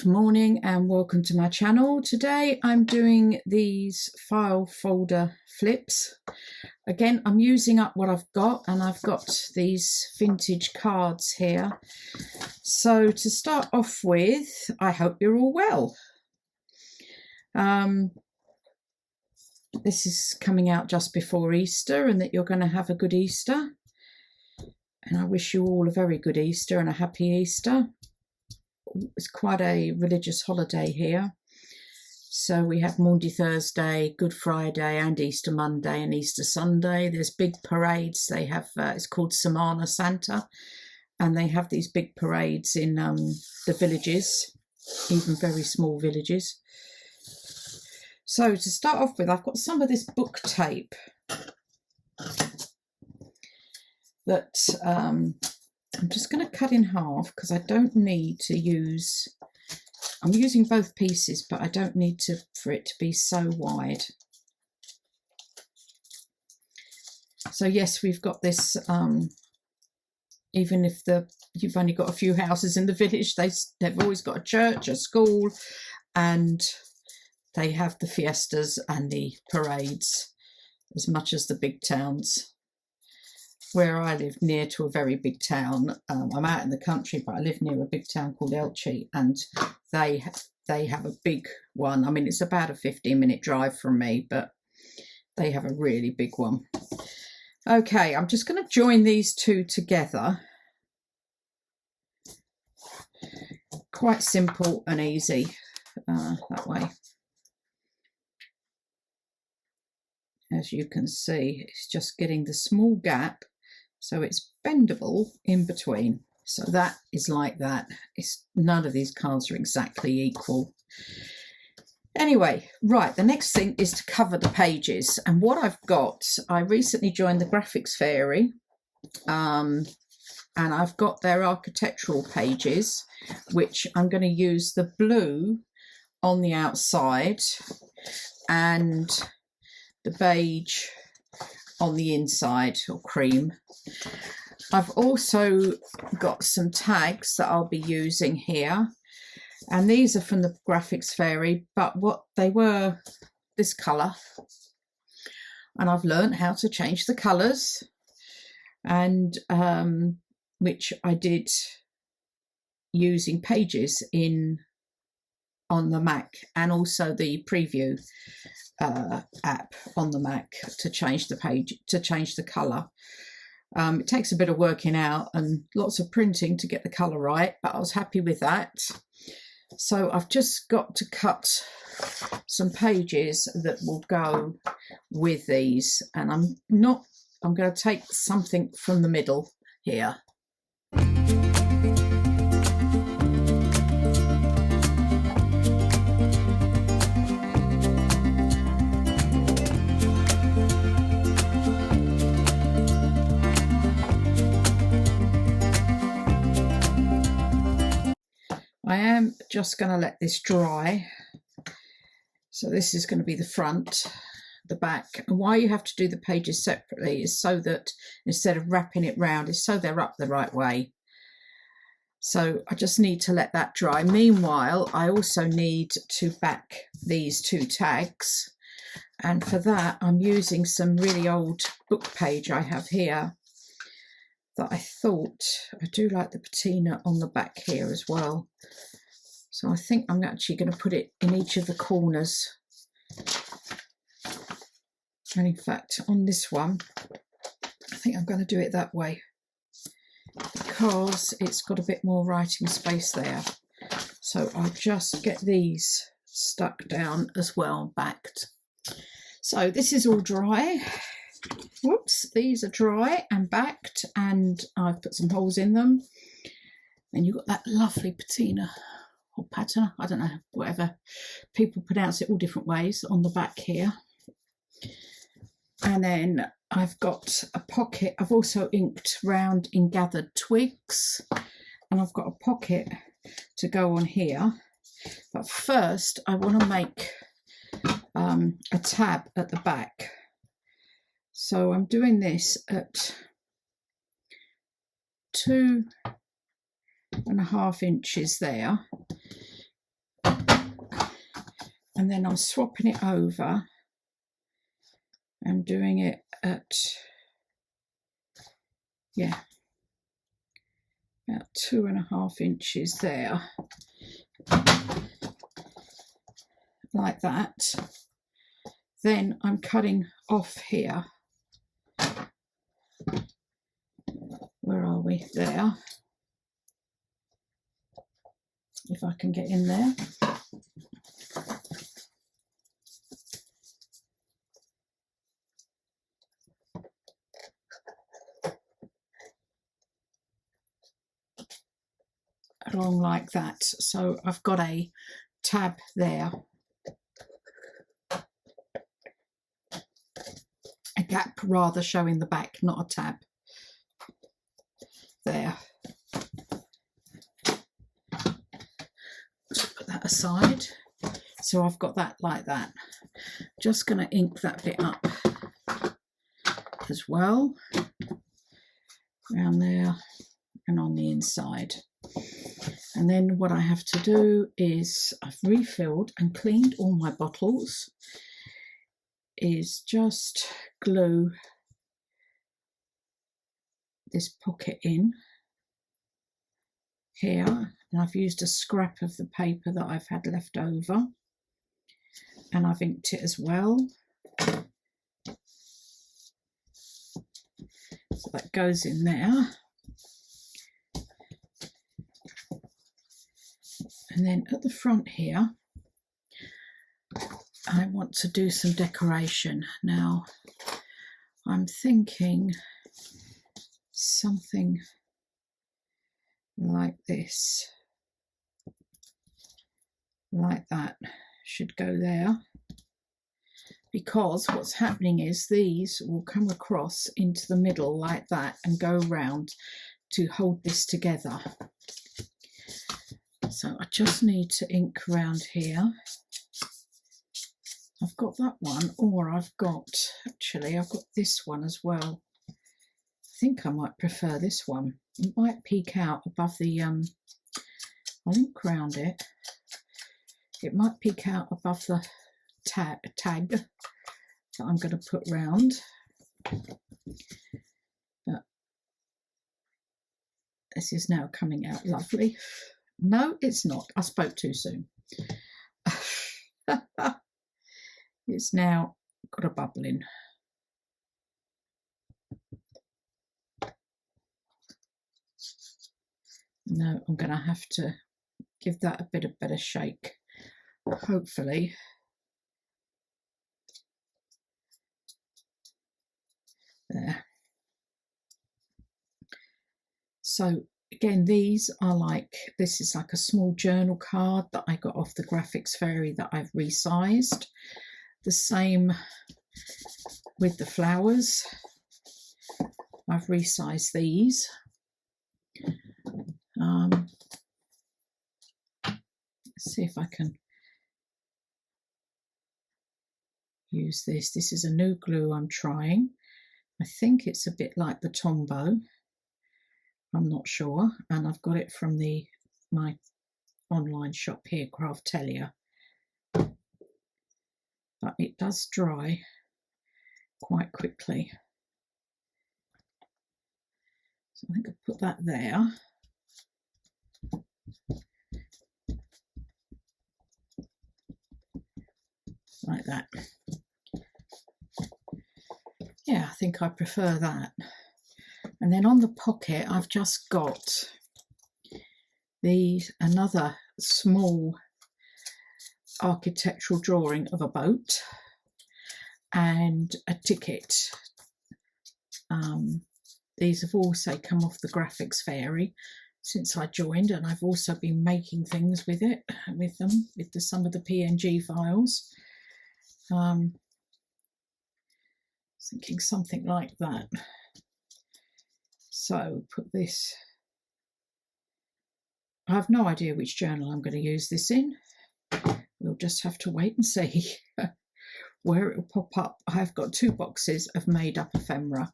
Good morning and welcome to my channel. Today I'm doing these file folder flips. Again, I'm using up what I've got, and I've got these vintage cards here. So to start off with, I hope you're all well. This is coming out just before Easter, and that you're going to have a good Easter. And I wish you all a very good Easter and a happy Easter. It's quite a religious holiday here. So we have Maundy Thursday, Good Friday and Easter Monday and Easter Sunday. There's big parades. They have, it's called Semana Santa, and they have these big parades in the villages, even very small villages. So to start off with, I've got some of this book tape that I'm just going to cut in half because I don't need to use, I'm using both pieces, but I don't need for it to be so wide. So yes, we've got this, even if you've only got a few houses in the village, they've always got a church, a school, and they have the fiestas and the parades as much as the big towns. Where I live, near to a very big town, I'm out in the country, but I live near a big town called Elche, and they have a big one. I mean, it's about a 15-minute drive from me, but they have a really big one. Okay, I'm just going to join these two together. Quite simple and easy that way. As you can see, it's just getting the small gap so it's bendable in between. So that is like that. None of these cards are exactly equal. Anyway, right, the next thing is to cover the pages. And what I've got, I recently joined the Graphics Fairy, and I've got their architectural pages, which I'm going to use the blue on the outside and the beige on the inside, or cream. I've also got some tags that I'll be using here, and these are from the Graphics Fairy, but they were this colour, and I've learned how to change the colours, and which I did using Pages on the Mac, and also the Preview app on the Mac to change the page, to change the colour. It takes a bit of working out and lots of printing to get the colour right, but I was happy with that. So I've just got to cut some pages that will go with these, and I'm going to take something from the middle here. I am just going to let this dry. So this is going to be the front, the back. And why you have to do the pages separately is so that instead of wrapping it round, is so they're up the right way. So I just need to let that dry. Meanwhile, I also need to back these two tags. And for that, I'm using some really old book page I have here that I thought, I do like the patina on the back here as well. So I think I'm actually going to put it in each of the corners. And in fact, on this one, I think I'm going to do it that way because it's got a bit more writing space there. So I'll just get these stuck down as well, backed. So this is all dry. Whoops, these are dry and backed, and I've put some holes in them. And you've got that lovely patina or patina, I don't know, whatever people pronounce it, all different ways on the back here. And then I've got a pocket. I've also inked round in gathered twigs, and I've got a pocket to go on here. But first I want to make a tab at the back. So I'm doing this at 2.5 inches there, and then I'm swapping it over and doing it at, yeah, about 2.5 inches there, like that. Then I'm cutting off here. Where are we? There. If I can get in there. Along like that. So I've got a tab there. A gap rather, showing the back, not a tab. There. Just put that aside. So I've got that like that. Just going to ink that bit up as well. Around there and on the inside. And then what I have to do is, I've refilled and cleaned all my bottles, is just glue this pocket in here, and I've used a scrap of the paper that I've had left over, and I've inked it as well. So that goes in there. And then at the front here, I want to do some decoration. Now, I'm thinking something like this, like that, should go there. Because what's happening is these will come across into the middle like that and go around to hold this together. So I just need to ink around here. I've got that one, or I've got this one as well. I think I might prefer this one. It might peek out above the, I'll ink around it. It might peek out above the tag that I'm going to put round. But this is now coming out lovely. No, it's not. I spoke too soon. It's now got a bubble in. No, I'm going to have to give that a bit of better shake, hopefully. There. So again, these are like, this is like a small journal card that I got off the Graphics Fairy that I've resized. The same with the flowers. I've resized these. Let's see if I can use this. This is a new glue I'm trying. I think it's a bit like the Tombow. I'm not sure, and I've got it from my online shop here, Craftelia. But it does dry quite quickly. So I think I'll put that there. Like that. Yeah, I think I prefer that. And then on the pocket, I've just got another small architectural drawing of a boat and a ticket. These have also come off the Graphics Fairy since I joined, and I've also been making things with some of the PNG files. Thinking something like that. So put this. I have no idea which journal I'm going to use this in. We'll just have to wait and see where it will pop up. I've got 2 boxes of made up ephemera,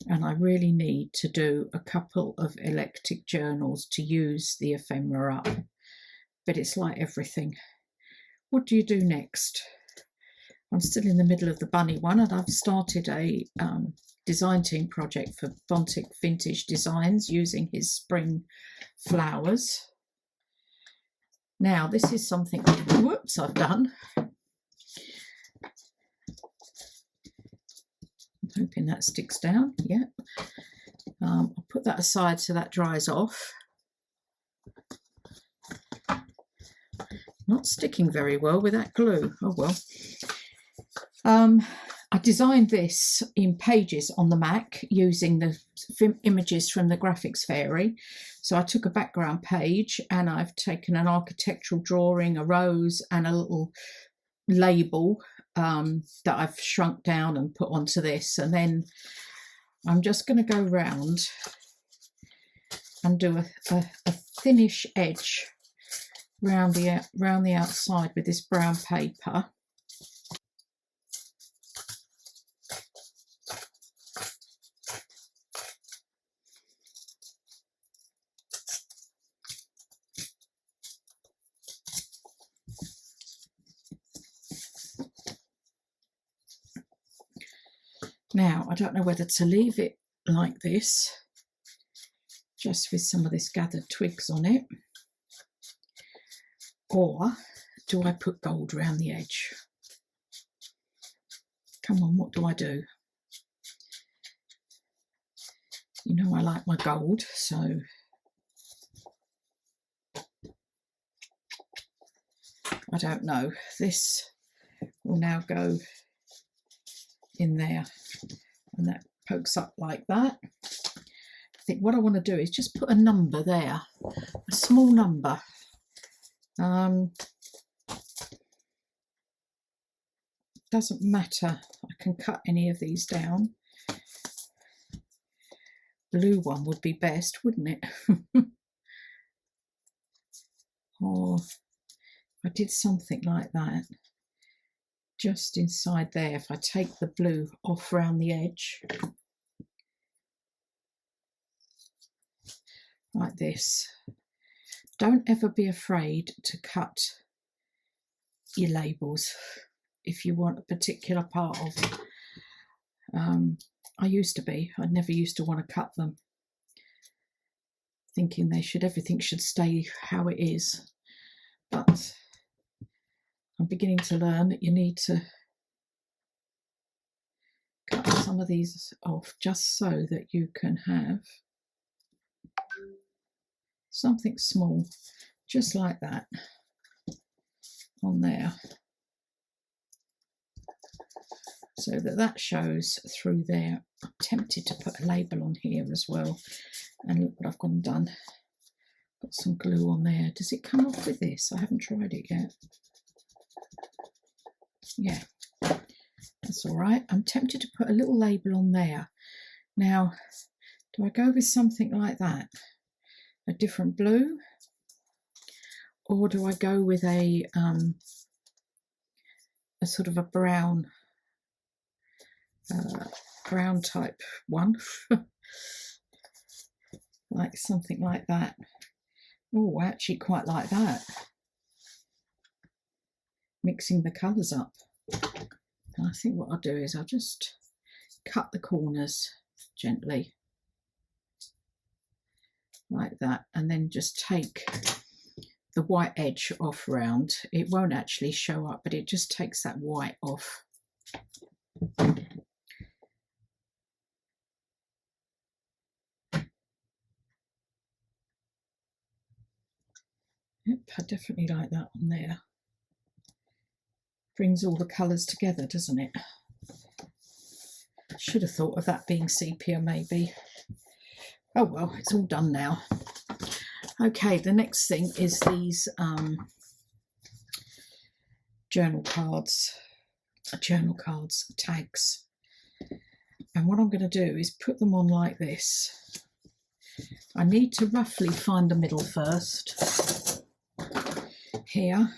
and I really need to do a couple of electric journals to use the ephemera up. But it's like everything. what do you do next? I'm still in the middle of the bunny one, and I've started a design team project for Bontic Vintage Designs using his spring flowers. Now this is something, whoops, I've done. I'm hoping that sticks down. Yeah. I'll put that aside so that dries off. Not sticking very well with that glue. Oh well. I designed this in Pages on the Mac using the images from the Graphics Fairy. So I took a background page and I've taken an architectural drawing, a rose and a little label that I've shrunk down and put onto this. And then I'm just going to go round and do a thinnish edge round the outside with this brown paper. Now, I don't know whether to leave it like this, just with some of this gathered twigs on it, or do I put gold around the edge? Come on, what do I do? You know I like my gold, so I don't know. This will now go in there, and that pokes up like that. I think what I want to do is just put a number there, a small number. Doesn't matter, I can cut any of these down. Blue one would be best, wouldn't it? Or if I did something like that, just inside there, if I take the blue off round the edge, like this. Don't ever be afraid to cut your labels if you want a particular part of. I used to be. I never used to want to cut them, thinking everything should stay how it is. But I'm beginning to learn that you need to cut some of these off just so that you can have something small, just like that, on there, so that shows through there. I'm tempted to put a label on here as well, and look what I've gone and done. Got some glue on there. Does it come off with this? I haven't tried it yet. Yeah, that's all right. I'm tempted to put a little label on there. Now, do I go with something like that, a different blue, or do I go with a sort of a brown type one? Like something like that. Oh, I actually quite like that. Mixing the colours up. And I think what I'll do is I'll just cut the corners gently like that, and then just take the white edge off round. It won't actually show up, but it just takes that white off. Yep, I definitely like that on there. Brings all the colours together, doesn't it? Should have thought of that being sepia maybe. Oh well, it's all done now. Okay, the next thing is these journal cards tags. And what I'm going to do is put them on like this. I need to roughly find the middle first. Here.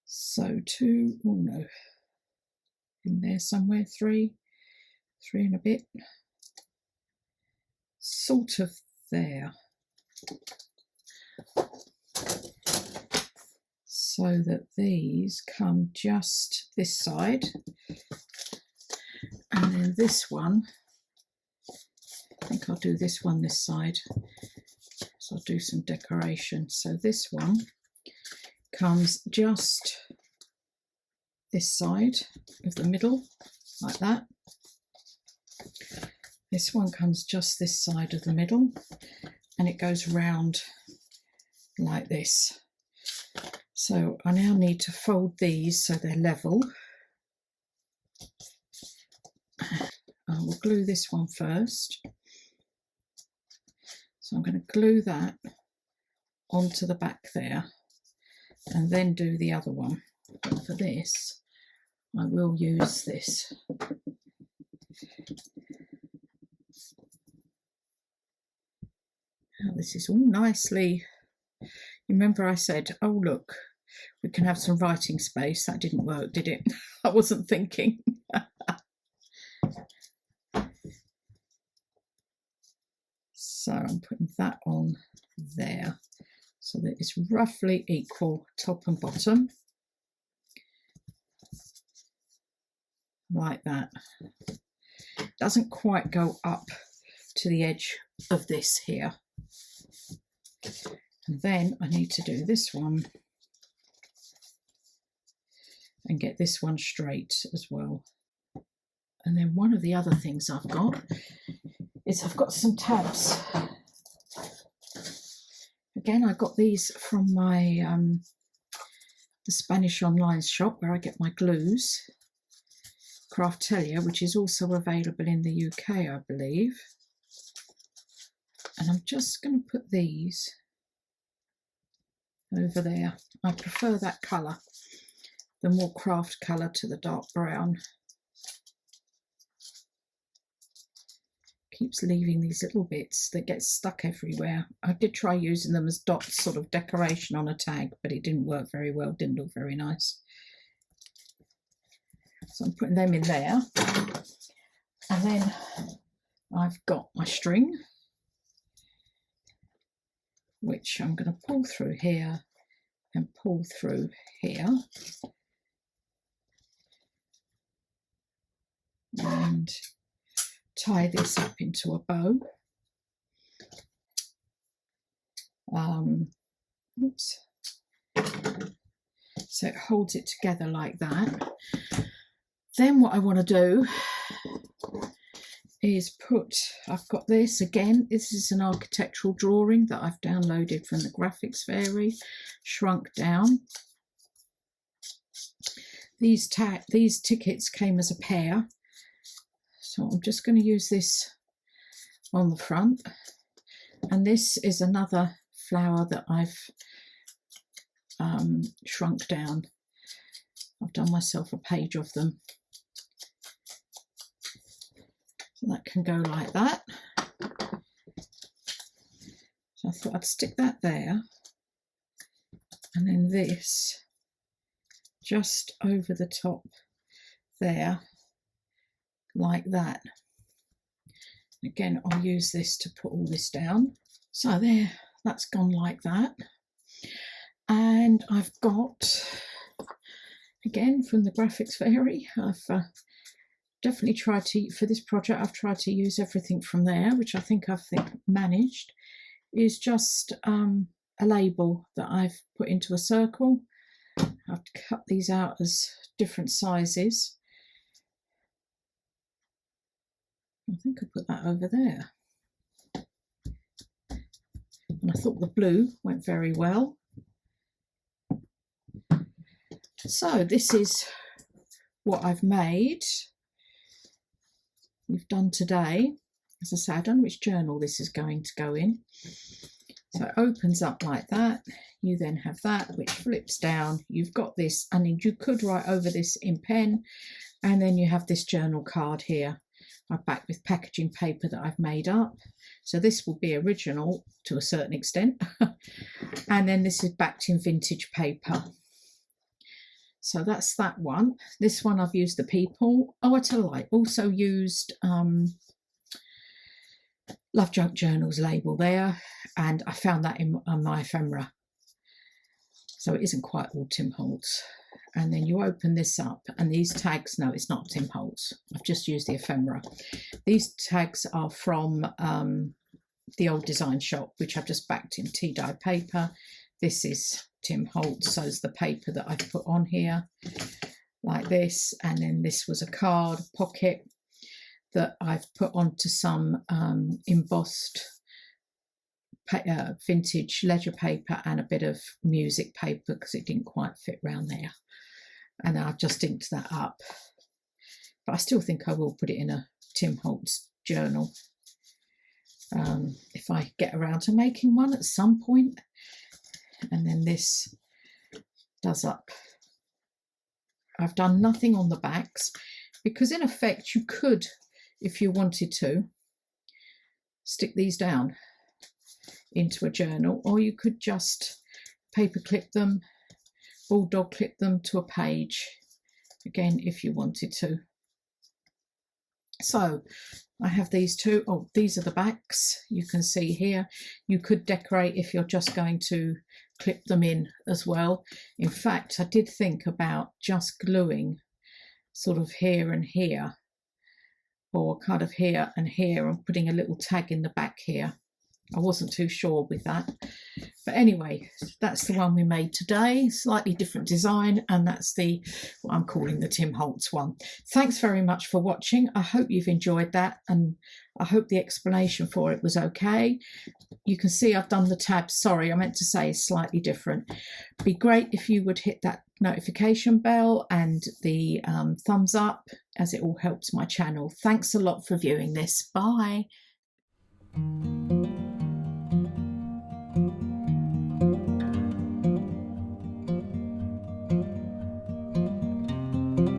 So 2, oh no, in there somewhere, 3 and a bit, sort of there. so that these come just this side, and then this one, I think I'll do this one this side, so I'll do some decoration. So this one comes just this side of the middle, like that. This one comes just this side of the middle, and it goes round like this. So I now need to fold these so they're level. I will glue this one first. So I'm going to glue that onto the back there and then do the other one. But for this, I will use this. Now this is all nicely. Remember I said, oh look, we can have some writing space. That didn't work, did it? I wasn't thinking. So I'm putting that on there so that it's roughly equal top and bottom, like that. Doesn't quite go up to the edge of this here. And then I need to do this one and get this one straight as well. And then one of the other things I've got is I've got some tabs. Again, I got these from my the Spanish online shop where I get my glues, Craftelia, which is also available in the UK, I believe. And I'm just going to put these over there. I prefer that colour, the more craft colour to the dark brown. Keeps leaving these little bits that get stuck everywhere. I did try using them as dots, sort of decoration on a tag, but it didn't work very well, didn't look very nice. So I'm putting them in there. And then I've got my string, which I'm going to pull through here and pull through here. And tie this up into a bow. Oops. So it holds it together like that. Then what I want to do is I've got this again, this is an architectural drawing that I've downloaded from the Graphics Fairy, shrunk down. These tickets came as a pair. So I'm just going to use this on the front, and this is another flower that I've shrunk down. I've done myself a page of them. So that can go like that. So I thought I'd stick that there, and then this just over the top there, like that. Again, I'll use this to put all this down. So there, that's gone like that. And I've got, again from the Graphics Fairy, I've definitely tried to, for this project, I've tried to use everything from there, which I think I've managed, is just a label that I've put into a circle. I've cut these out as different sizes. I think I'll put that over there. And I thought the blue went very well. So this is what I've made. We've done today. As I say, I don't know which journal this is going to go in. So it opens up like that. You then have that, which flips down. You've got this, and then you could write over this in pen. And then you have this journal card here. I've backed with packaging paper that I've made up. So this will be original to a certain extent. And then this is backed in vintage paper. So that's that one. This one I've used the people. Oh, I tell you, I also used Love Junk Journals label there, and I found that in my ephemera. So it isn't quite all Tim Holtz. And then you open this up, and these tags, no, it's not Tim Holtz. I've just used the ephemera. These tags are from the old design shop, which I've just backed in tea dye paper. This is Tim Holtz, so is the paper that I've put on here, like this. And then this was a card pocket that I've put onto some embossed vintage ledger paper and a bit of music paper because it didn't quite fit round there. And I've just inked that up. But I still think I will put it in a Tim Holtz journal if I get around to making one at some point. And then this does up. I've done nothing on the backs because in effect you could, if you wanted to, stick these down into a journal, or you could just paper clip them, bulldog clip them to a page, again if you wanted to. So I have these two. Oh, these are the backs. You can see here. You could decorate if you're just going to clip them in as well. In fact, I did think about just gluing sort of here and here, or kind of here and here, and putting a little tag in the back here. I wasn't too sure with that. But anyway, that's the one we made today. Slightly different design, and that's the what I'm calling the Tim Holtz one. Thanks very much for watching. I hope you've enjoyed that, and I hope the explanation for it was okay. You can see I've done the tabs. Sorry, I meant to say slightly different. Be great if you would hit that notification bell and the thumbs up, as it all helps my channel. Thanks a lot for viewing this. Bye.